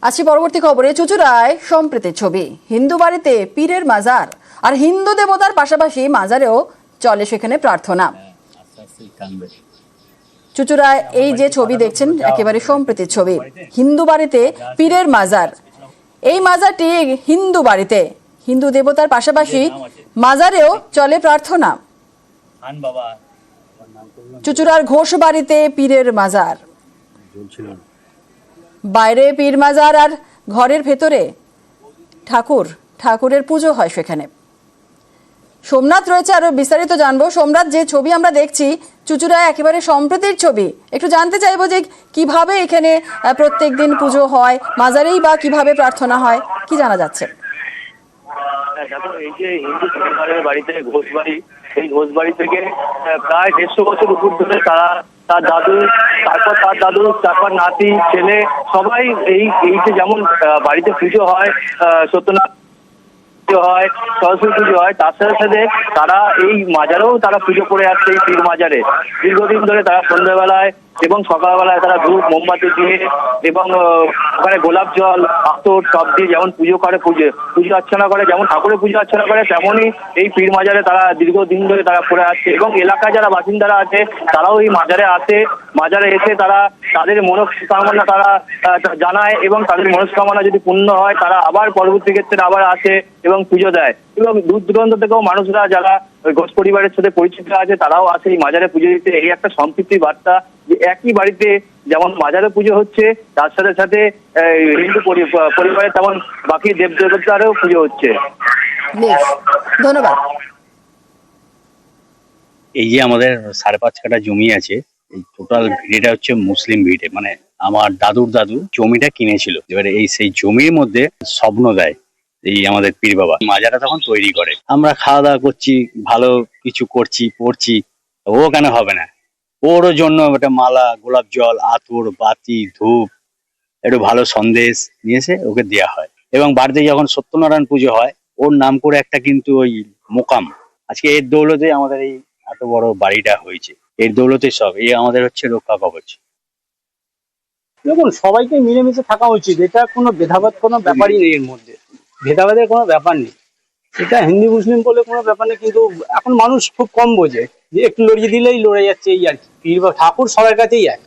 আজকে পরবর্তী খবরে চুচুড়ায় সম্প্রীতির ছবি। হিন্দু বাড়িতে পীরের মাজার আর হিন্দু দেবতার পাশাপাশি মাজারেও চলে সেখানে প্রার্থনা। চুচুড়ায় এই যে ছবি দেখছেন একেবারে সম্প্রীতির ছবি। হিন্দু বাড়িতে পীরের মাজার, এই মাজারটি হিন্দু বাড়িতে হিন্দু দেবতার পাশাপাশি মাজারেও চলে প্রার্থনা। চুচুড়ার ঘোষ বাড়িতে পীরের মাজার, বাইরে পীর মাজার আর ঘরের ভেতরে ঠাকুরের পুজো হয় সেখানে। সোমনাথ রয়েছে, আরো বিস্তারিত জানবো। সোমনাথ, যে ছবি আমরা দেখছি চুচুড়ায় একেবারে সম্প্রীতির ছবি, একটু জানতে চাইবো যে কিভাবে এখানে প্রত্যেক দিন পুজো হয়, মাজারেই বা কিভাবে প্রার্থনা হয়, কি জানা যাচ্ছে? এই যে হিন্দু পরিবারের বাড়িতে ঘোষবাড়ি, এই ঘোষবাড়ি থেকে প্রায় 150 বছর উপর ধরে তার দাদু, তারপর নাতি, ছেলে সবাই এই যে যেমন বাড়িতে পুজো হয়, সত্যনারায়ণ হয়, সরস্বতী পুজো হয়, তার সাথে সাথে তারা এই মাজারেও তারা পুজো করে আসছে। এই পীর মাজারে দীর্ঘদিন ধরে তারা সন্ধ্যাবেলায় এবং সকালবেলায় তারা ধূপ মোমবাতি দিয়ে এবং ওখানে গোলাপ জল, আতর সব দিয়ে যেমন পুজো অর্চনা করে, যেমন ঠাকুরের পুজো অর্চনা করে, তেমনই এই পীর মাজারে তারা দীর্ঘদিন ধরে তারা পড়ে আসছে। এবং এলাকায় যারা বাসিন্দারা আছে তারাও এই মাজারে আসে, মাজারে এসে তারা তাদের মনস্কামনা তারা জানায় এবং তাদের মনস্কামনা যদি পূর্ণ হয় তারা আবার পরবর্তী ক্ষেত্রে আবার আসে এবং পুজো দেয়। এবং দূর দূরান্ত থেকেও মানুষরা যারা ঘোষ পরিবারের সাথে পরিচিত আছে তারাও আসে এই মাজারে পুজো দিতে। এই একটা সম্প্রীতির বার্তা যে একই বাড়িতে যেমন মাজারে পুজো হচ্ছে, তার সাথে সাথে হিন্দু পরিবারে তেমন বাকি দেব দেবতারও পুজো হচ্ছে। ধন্যবাদ। এই যে আমাদের 5.5 কাঠা জমি আছে, এই টোটাল ভিটেটা হচ্ছে মুসলিম ভিটে, মানে আমার দাদুর দাদু জমিটা কিনেছিল। এবারে সেই জমির মধ্যে স্বপ্ন দেয় এই আমাদের পীর বাবা, মাজারটা তখন তৈরি করে। আমরা খাওয়া দাওয়া করছি, ভালো কিছু করছি, পড়ছি, ও কেন হবে না, ওরও জন্য একটা মালা, গোলাপ জল, আতর, বাতি, ধূপ, একটু ভালো সন্দেশ নিয়ে এসে ওকে দেওয়া হয়। এবং বাড়িতে যখন সত্যনারায়ণ পুজো হয় ওর নাম করে একটা কিন্তু ওই মোকাম, আজকে এর দৌলতে আমাদের এই এত বড় বাড়িটা হয়েছে, এর দৌলতে সব এই আমাদের হচ্ছে রক্ষা কবচ। দেখুন, সবাইকে মিলেমিশে থাকা উচিত, এটা কোনো ভেদাভেদ কোনো ব্যাপারই নেই, এর মধ্যে ভেদাভেদের কোনো ব্যাপার নেই। এটা হিন্দু মুসলিম বলে কোনো ব্যাপার নেই, কিন্তু এখন মানুষ খুব কম বোঝে যে একটু লড়িয়ে দিলেই লড়ে যাচ্ছে, এই আর কি। পীর বা ঠাকুর সবার কাছেই এক।